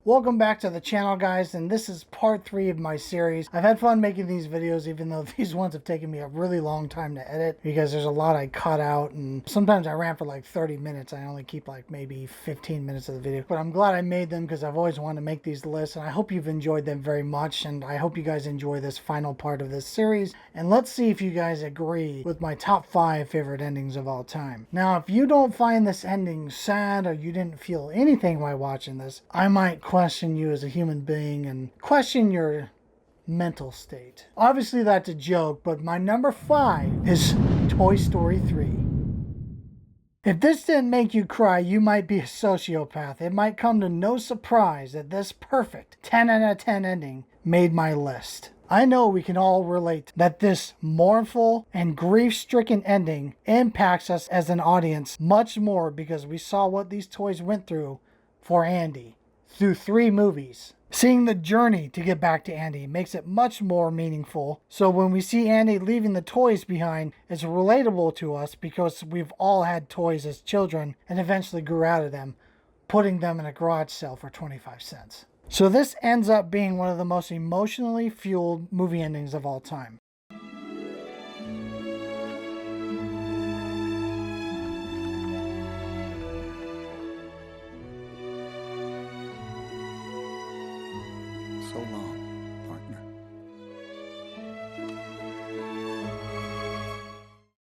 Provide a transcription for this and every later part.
Welcome back to the channel, guys, and this is part 3 of my series. I've had fun making these videos, even though these ones have taken me a really long time to edit because there's a lot I cut out, and sometimes I ran for like 30 minutes. I only keep like maybe 15 minutes of the video, but I'm glad I made them because I've always wanted to make these lists, and I hope you've enjoyed them very much, and I hope you guys enjoy this final part of this series. And let's see if you guys agree with my top 5 favorite endings of all time. Now, if you don't find this ending sad or you didn't feel anything while watching this, I might question you as a human being and question your mental state. Obviously that's a joke, but my number 5 is Toy Story 3. If this didn't make you cry, you might be a sociopath. It might come to no surprise that this perfect 10 out of 10 ending made my list. I know we can all relate that this mournful and grief-stricken ending impacts us as an audience much more because we saw what these toys went through for Andy through 3 movies. Seeing the journey to get back to Andy makes it much more meaningful. So when we see Andy leaving the toys behind, it's relatable to us because we've all had toys as children and eventually grew out of them, putting them in a garage sale for 25 cents. So this ends up being one of the most emotionally fueled movie endings of all time. So long, partner.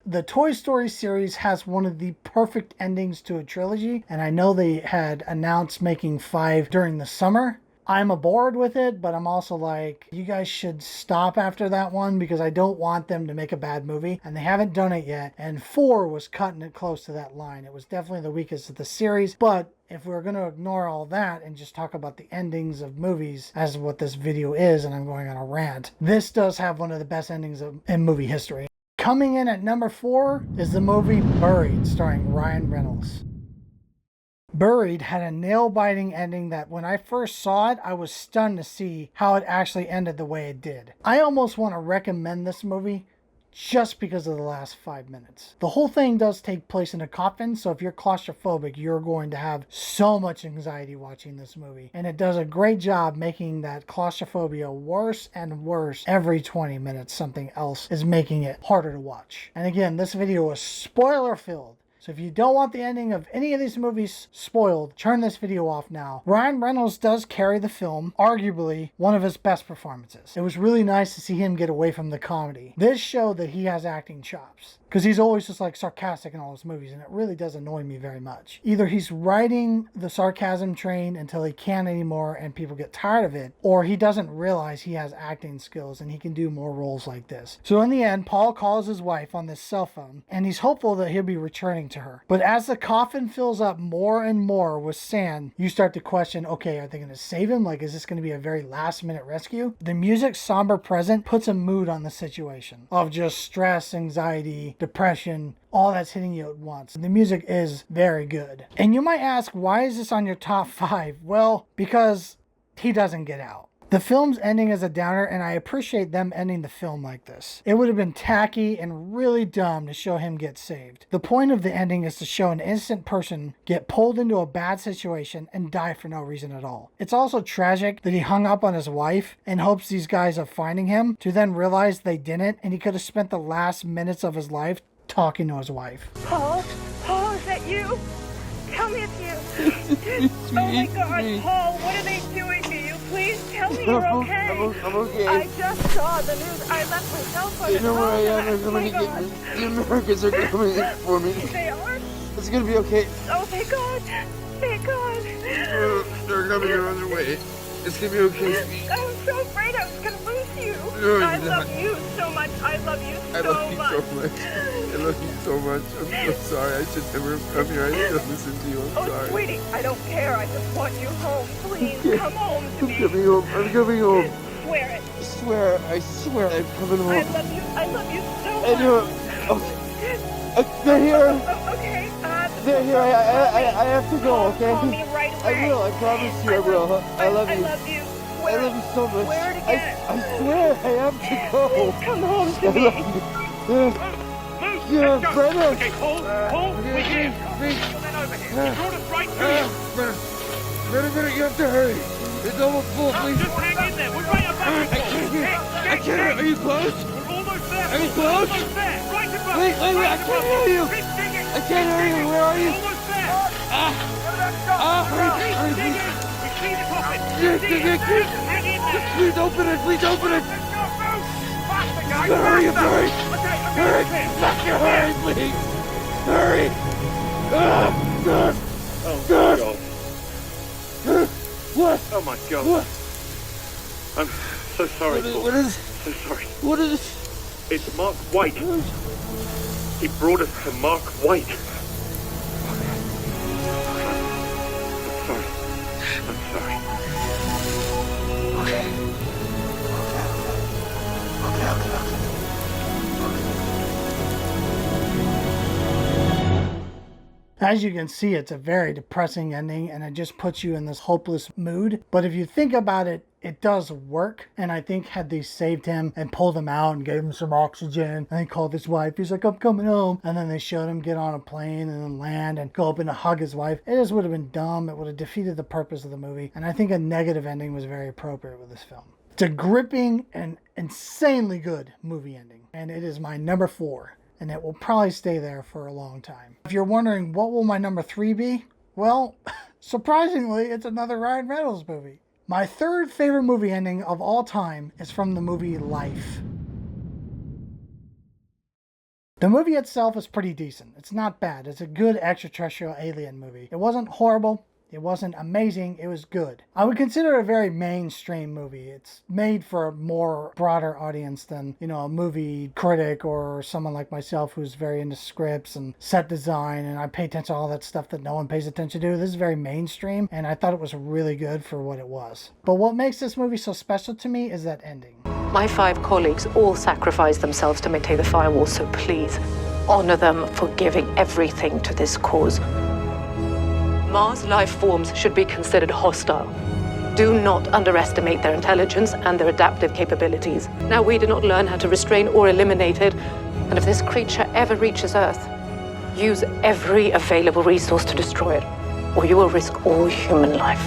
The Toy Story series has one of the perfect endings to a trilogy, and I know they had announced making 5 during the summer. I'm aboard with it, but I'm also like, you guys should stop after that one because I don't want them to make a bad movie, and they haven't done it yet. And 4 was cutting it close to that line. It was definitely the weakest of the series, but if we're going to ignore all that and just talk about the endings of movies as what this video is, and I'm going on a rant, this does have one of the best endings in movie history. Coming in at number 4 is the movie Buried, starring Ryan Reynolds. Buried had a nail-biting ending that when I first saw it, I was stunned to see how it actually ended the way it did. I almost want to recommend this movie just because of the last 5 minutes. The whole thing does take place in a coffin, so if you're claustrophobic, you're going to have so much anxiety watching this movie. And it does a great job making that claustrophobia worse and worse. Every 20 minutes, something else is making it harder to watch. And again, this video is spoiler-filled. So if you don't want the ending of any of these movies spoiled, turn this video off now. Ryan Reynolds does carry the film, arguably one of his best performances. It was really nice to see him get away from the comedy. This showed that he has acting chops, because he's always just like sarcastic in all his movies, and it really does annoy me very much. Either he's riding the sarcasm train until he can't anymore and people get tired of it, or he doesn't realize he has acting skills and he can do more roles like this. So in the end, Paul calls his wife on this cell phone, and he's hopeful that he'll be returning to her. But as the coffin fills up more and more with sand, you start to question, okay, are they going to save him? Like, is this going to be a very last minute rescue? The music's somber present puts a mood on the situation of just stress, anxiety, depression, all that's hitting you at once. The music is very good. And you might ask, why is this on your top 5? Well, because he doesn't get out. The film's ending is a downer, and I appreciate them ending the film like this. It would have been tacky and really dumb to show him get saved. The point of the ending is to show an innocent person get pulled into a bad situation and die for no reason at all. It's also tragic that he hung up on his wife in hopes these guys are finding him, to then realize they didn't, and he could have spent the last minutes of his life talking to his wife. Paul? Paul, is that you? Tell me it's you. Oh my God, Paul, what are they doing to you? Please tell me you're okay. I'm okay. I just saw the news. I left my cell phone. You know where I am. They're Oh coming my to get God. me. The Americans are coming in for me. They are? It's gonna be okay. Oh, thank God. Thank God. They're coming. They're on their way. It's gonna be okay. I was so afraid I was going to lose you. No, I you're love not. you so much. I love you I so love you much. so much. I love you so much. I'm so sorry. I should never have come here. I should have listened to you. I'm Oh, sorry. sweetie, I don't care. I just want you home. Please, Okay. come home to I'm me. coming home. I'm coming home. Swear it. I swear I'm coming home. I love you. I love you so much. I do. Okay. They're here. Oh, okay. They're here. I have to go, okay? Call me right away. I will. I promise you I will. I love you. I love you. Swear I love you so much. Swear it again. I swear I have to go. Please come home to I me. love you. Move! Yeah, Let's go! brother. Okay, Paul, we're here. Big. You're then over here. You brought us right to you. Better, you have to hurry. It's almost full, please. Just hang in there. We're right above you, Paul. I can't. Are you close? We're almost there. Are you Paul. close? Almost there. Right above Wait, you. I Right can't above hear you. Keep digging. I can't hear you. Where are you? Almost there. Hurry, Keep hurry, digging. please. We see the coffin. Yes, See it. yes, yes. Hang in there. Please open it. Please open it. Faster, guys. Hurry, Faster. hurry. Okay, Hurry. clear. Faster, hurry, please. Hurry. God. Oh, God. What? Oh, my God. What? I'm so sorry, Paul. What is? So sorry. What is? It's Mark White. He brought us to Mark White. I'm sorry. I'm sorry. As you can see, it's a very depressing ending and it just puts you in this hopeless mood. But if you think about it, it does work. And I think had they saved him and pulled him out and gave him some oxygen and he called his wife, he's like, I'm coming home. And then they showed him get on a plane and then land and go up and hug his wife. It just would have been dumb. It would have defeated the purpose of the movie. And I think a negative ending was very appropriate with this film. It's a gripping and insanely good movie ending. And it is my number 4. And it will probably stay there for a long time. If you're wondering what will my number 3 be, well, surprisingly, it's another Ryan Reynolds movie. My third favorite movie ending of all time is from the movie Life. The movie itself is pretty decent. It's not bad. It's a good extraterrestrial alien movie. It wasn't horrible. It wasn't amazing. It was good. I would consider it a very mainstream movie. It's made for a more broader audience than, a movie critic or someone like myself who's very into scripts and set design, and I pay attention to all that stuff that no one pays attention to. This is very mainstream, and I thought it was really good for what it was. But what makes this movie so special to me is that ending. My 5 colleagues all sacrificed themselves to maintain the firewall, so please honor them for giving everything to this cause. Mars life forms should be considered hostile. Do not underestimate their intelligence and their adaptive capabilities. Now, we did not learn how to restrain or eliminate it, and if this creature ever reaches Earth, use every available resource to destroy it, or you will risk all human life.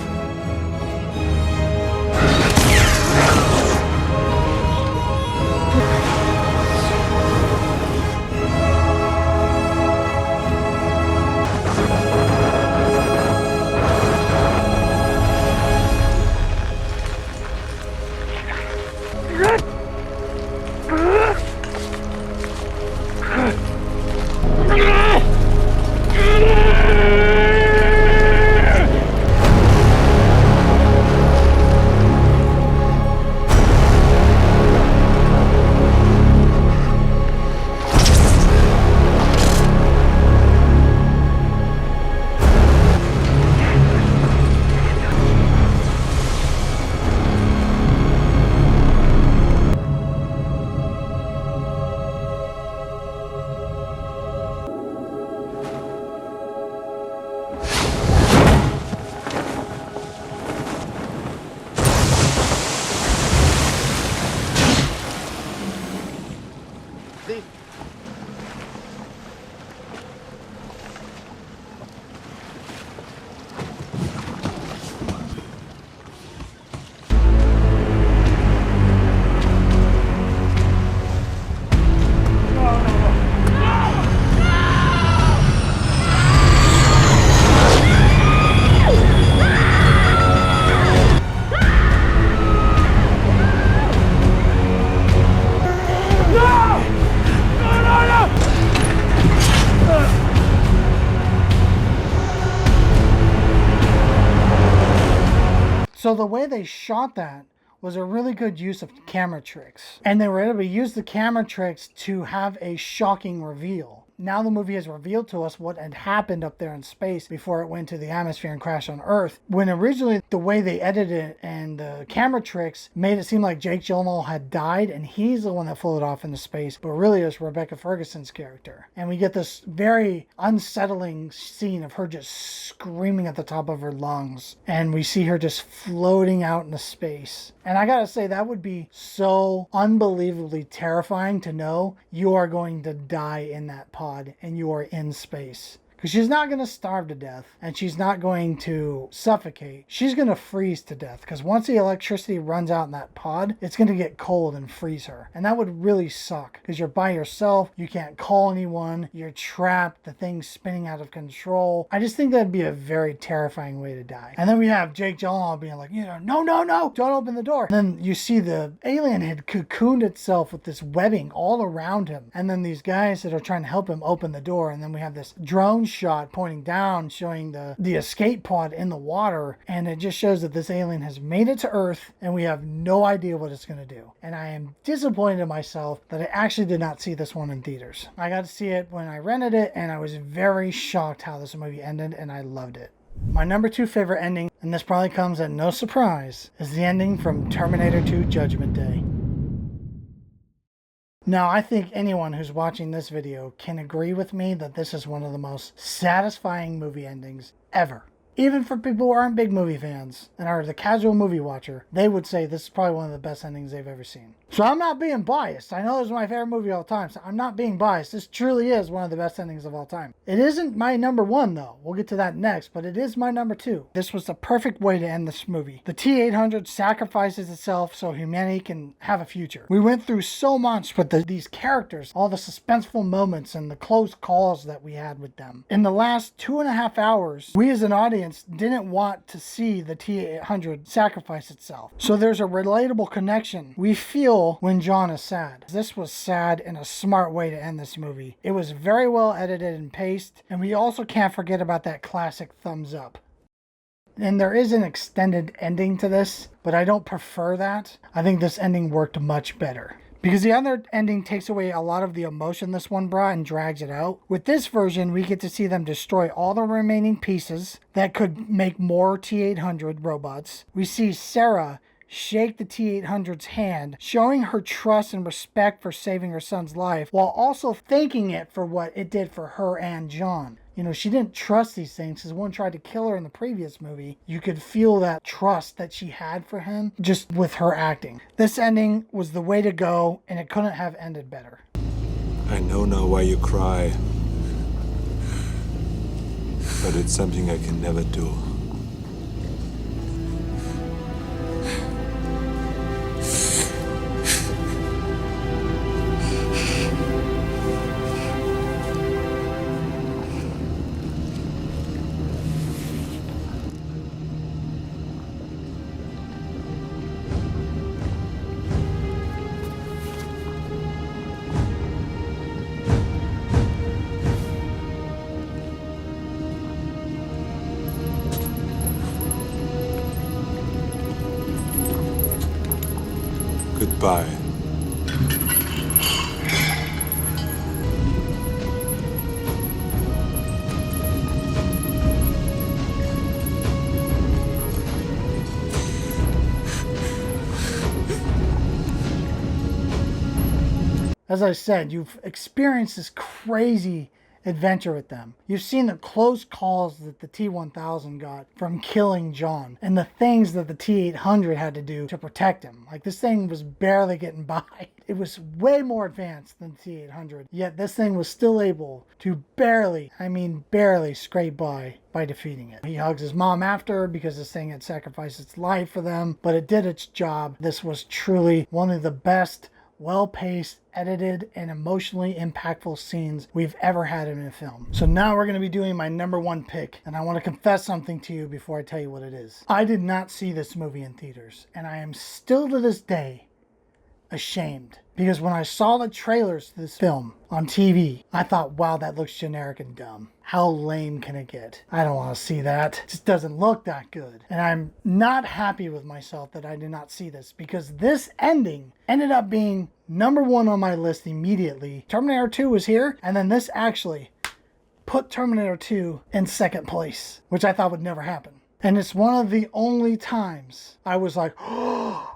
So the way they shot that was a really good use of camera tricks. And they were able to use the camera tricks to have a shocking reveal. now the movie has revealed to us what had happened up there in space before it went to the atmosphere and crashed on Earth. When originally the way they edited it and the camera tricks made it seem like Jake Gyllenhaal had died and he's the one that floated off into space, but really it was Rebecca Ferguson's character. And we get this very unsettling scene of her just screaming at the top of her lungs, and we see her just floating out into space. And I gotta say, that would be so unbelievably terrifying to know you are going to die in that pod and you are in space. Because she's not going to starve to death and she's not going to suffocate. She's going to freeze to death because once the electricity runs out in that pod, it's going to get cold and freeze her. And that would really suck because you're by yourself. You can't call anyone. You're trapped. The thing's spinning out of control. I just think that'd be a very terrifying way to die. And then we have Jake Gyllenhaal being like, no, don't open the door. And then you see the alien had cocooned itself with this webbing all around him. And then these guys that are trying to help him open the door. And then we have this drone shot pointing down showing the escape pod in the water, and it just shows that this alien has made it to Earth and we have no idea what it's going to do. And I am disappointed in myself that I actually did not see this one in theaters. I got to see it when I rented it and I was very shocked how this movie ended, and I loved it. My number 2 favorite ending, and this probably comes at no surprise, is the ending from Terminator 2 Judgment Day. Now, I think anyone who's watching this video can agree with me that this is one of the most satisfying movie endings ever. Even for people who aren't big movie fans and are the casual movie watcher, they would say this is probably one of the best endings they've ever seen. So I'm not being biased. I know this is my favorite movie of all time, so I'm not being biased. This truly is one of the best endings of all time. It isn't my number 1 though. We'll get to that next, but it is my number 2. This was the perfect way to end this movie. The T-800 sacrifices itself so humanity can have a future. We went through so much with these characters, all the suspenseful moments and the close calls that we had with them. In the last 2.5 hours, we as an audience didn't want to see the T-800 sacrifice itself. So there's a relatable connection we feel when John is sad. This was sad in a smart way to end this movie. It was very well edited and paced, and we also can't forget about that classic thumbs up. And there is an extended ending to this, but I don't prefer that. I think this ending worked much better. Because the other ending takes away a lot of the emotion this one brought and drags it out. With this version, we get to see them destroy all the remaining pieces that could make more T-800 robots. We see Sarah shake the T-800's hand, showing her trust and respect for saving her son's life, while also thanking it for what it did for her and John. She didn't trust these things because one tried to kill her in the previous movie. You could feel that trust that she had for him just with her acting. This ending was the way to go, and it couldn't have ended better. I know now why you cry. But it's something I can never do. Goodbye. As I said, you've experienced this crazy adventure with them. You've seen the close calls that the T-1000 got from killing John and the things that the T-800 had to do to protect him. Like, this thing was barely getting by. It was way more advanced than the T-800, yet this thing was still able to barely scrape by defeating it. He hugs his mom after because this thing had sacrificed its life for them, but it did its job. This was truly one of the best, well-paced, edited, and emotionally impactful scenes we've ever had in a film. So now we're going to be doing my number 1 pick, and I want to confess something to you before I tell you what it is. I did not see this movie in theaters, and I am still to this day ashamed Because when I saw the trailers to this film on TV, I thought, wow, that looks generic and dumb. How lame can it get? I don't want to see that. It just doesn't look that good. And I'm not happy with myself that I did not see this, because this ending ended up being number one on my list immediately. Terminator 2 was here, and then this actually put Terminator 2 in second place, which I thought would never happen. And it's one of the only times I was like, oh,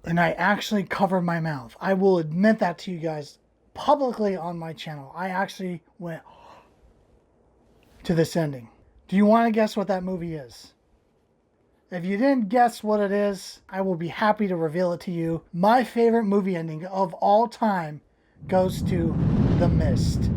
and I actually covered my mouth. I will admit that to you guys publicly on my channel. I actually went to this ending. Do you want to guess what that movie is? If you didn't guess what it is, I will be happy to reveal it to you. My favorite movie ending of all time goes to The Mist.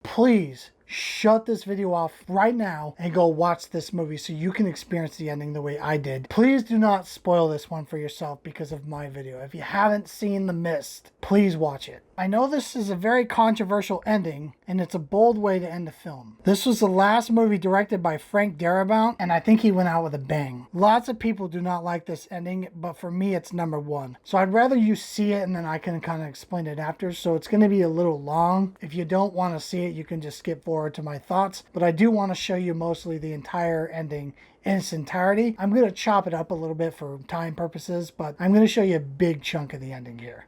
Please shut this video off right now and go watch this movie so you can experience the ending the way I did. Please do not spoil this one for yourself because of my video. If you haven't seen The Mist, please watch it. I know this is a very controversial ending, and it's a bold way to end a film. This was the last movie directed by Frank Darabont, and I think he went out with a bang. Lots of people do not like this ending, but for me it's number one. So I'd rather you see it and then I can kind of explain it after, so it's going to be a little long. If you don't want to see it, you can just skip forward to my thoughts, but I do want to show you mostly the entire ending in its entirety. I'm going to chop it up a little bit for time purposes, but I'm going to show you a big chunk of the ending here.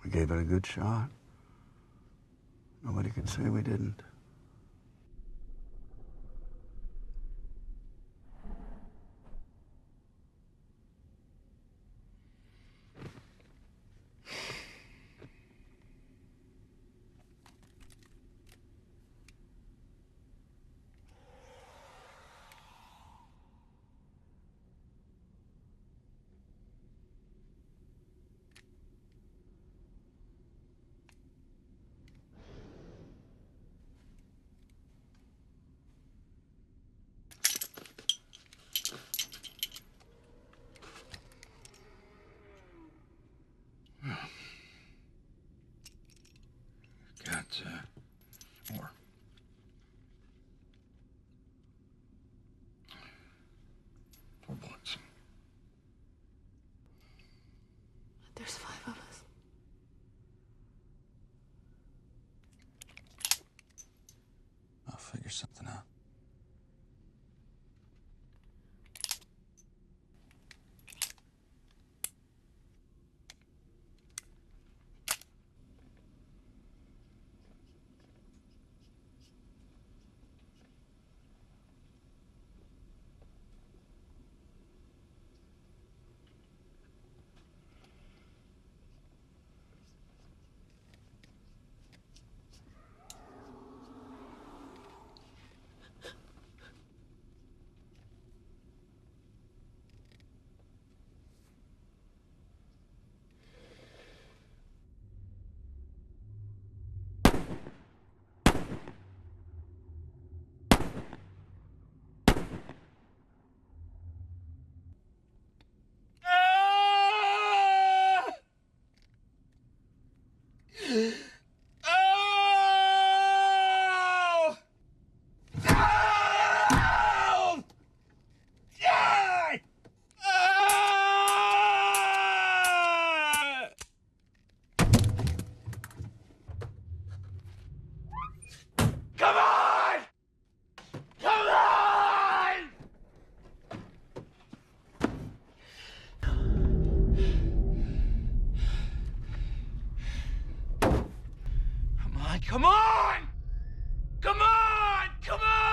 We gave it a good shot. Nobody could say we didn't. Got more. Four bullets. There's 5 of us. I'll figure something out. Come on! Come on! Come on!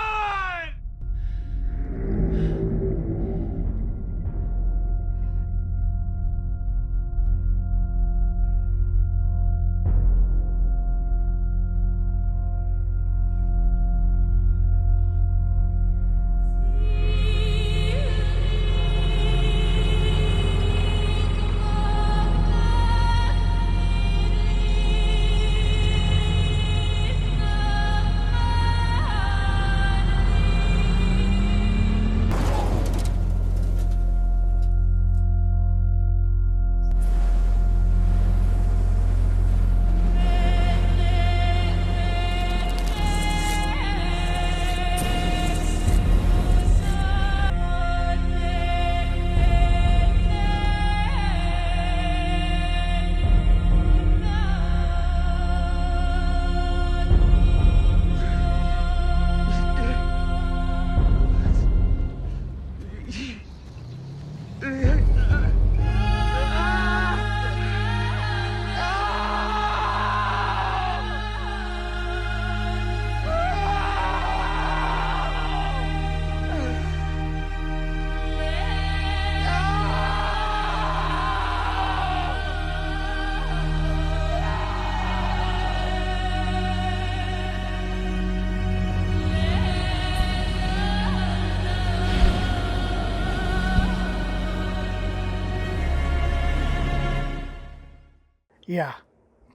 Yeah.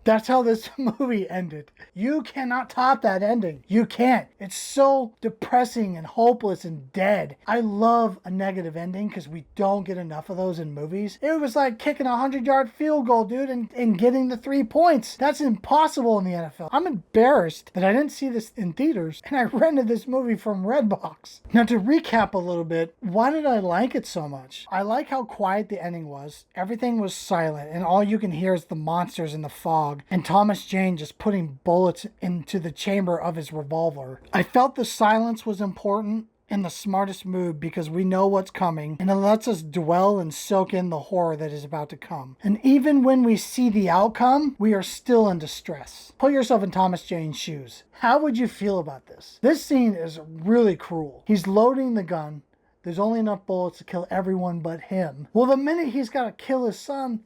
That's how this movie ended. You cannot top that ending. You can't. It's so depressing and hopeless and dead. I love a negative ending because we don't get enough of those in movies. It was like kicking a 100-yard field goal, dude, and getting the 3 points. That's impossible in the NFL. I'm embarrassed that I didn't see this in theaters and I rented this movie from Redbox. Now to recap a little bit, why did I like it so much? I like how quiet the ending was. Everything was silent and all you can hear is the monsters in the fog. And Thomas Jane just putting bullets into the chamber of his revolver. I felt the silence was important and the smartest move because we know what's coming and it lets us dwell and soak in the horror that is about to come. And even when we see the outcome, we are still in distress. Put yourself in Thomas Jane's shoes. How would you feel about this? This scene is really cruel. He's loading the gun. There's only enough bullets to kill everyone but him. Well, the minute he's got to kill his son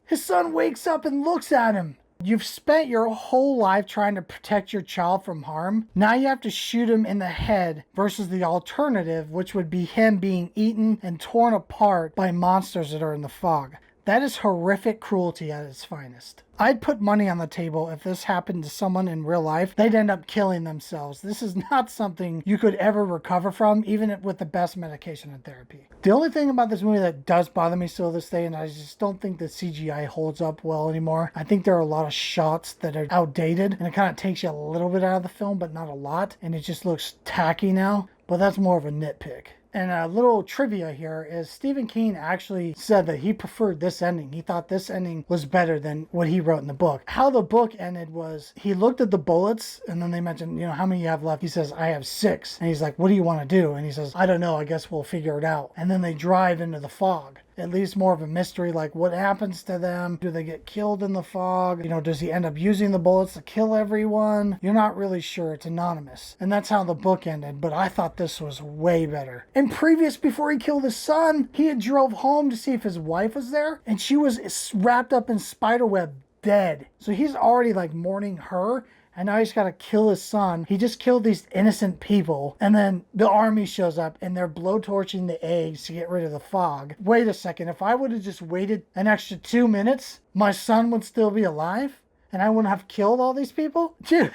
wakes up and looks at him. You've spent your whole life trying to protect your child from harm. Now you have to shoot him in the head versus the alternative, which would be him being eaten and torn apart by monsters that are in the fog. That is horrific cruelty at its finest. I'd put money on the table if this happened to someone in real life, they'd end up killing themselves. This is not something you could ever recover from, even with the best medication and therapy. The only thing about this movie that does bother me still this day, and I just don't think the CGI holds up well anymore. I think there are a lot of shots that are outdated, and it kind of takes you a little bit out of the film, but not a lot, and it just looks tacky now. But that's more of a nitpick. And a little trivia here is Stephen King actually said that he preferred this ending. He thought this ending was better than what he wrote in the book. How the book ended was he looked at the bullets and then they mentioned, you know, how many you have left? He says, I have 6. And he's like, what do you want to do? And he says, I don't know. I guess we'll figure it out. And then they drive into the fog. At least more of a mystery, like what happens to them? Do they get killed in the fog? You know, does he end up using the bullets to kill everyone? You're not really sure. It's anonymous. And that's how the book ended, but I thought this was way better. And previous, before he killed his son, he had drove home to see if his wife was there, and she was wrapped up in spiderweb, dead. So he's already like mourning her, and now he's got to kill his son. He just killed these innocent people. And then the army shows up and they're blowtorching the eggs to get rid of the fog. Wait a second. If I would have just waited an extra 2 minutes, my son would still be alive and I wouldn't have killed all these people? Dude,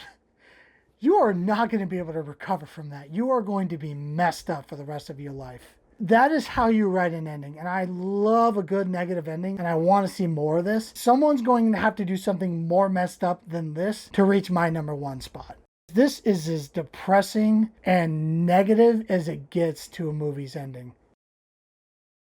you are not going to be able to recover from that. You are going to be messed up for the rest of your life. That is how you write an ending. And I love a good negative ending and I want to see more of this. Someone's going to have to do something more messed up than this to reach my #1 spot. This is as depressing and negative as it gets to a movie's ending.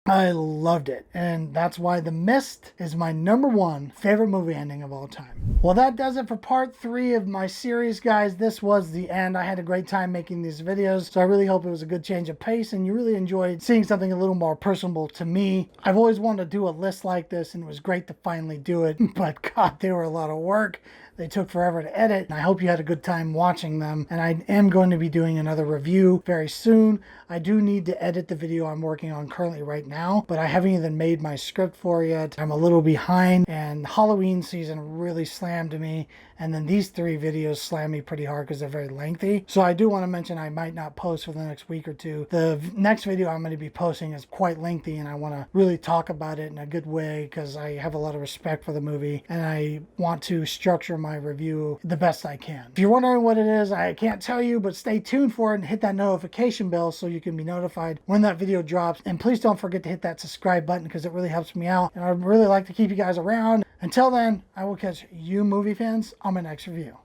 I loved it, and that's why The Mist is my #1 favorite movie ending of all time. Well, that does it for part 3 of my series, guys. This was the end. I had a great time making these videos, so I really hope it was a good change of pace and you really enjoyed seeing something a little more personable to me. I've always wanted to do a list like this, and it was great to finally do it, but God, they were a lot of work. They took forever to edit, and I hope you had a good time watching them. And I am going to be doing another review very soon. I do need to edit the video I'm working on currently right now, but I haven't even made my script for it yet. I'm a little behind, and Halloween season really slammed me, and then these 3 videos slam me pretty hard because they're very lengthy. So I do want to mention I might not post for the next week or 2. The next video I'm going to be posting is quite lengthy, and I want to really talk about it in a good way because I have a lot of respect for the movie, and I want to structure my review the best I can. If you're wondering what it is, I can't tell you, but stay tuned for it and hit that notification bell so you can be notified when that video drops. And please don't forget to hit that subscribe button because it really helps me out, and I'd really like to keep you guys around. Until then, I will catch you movie fans on my next review.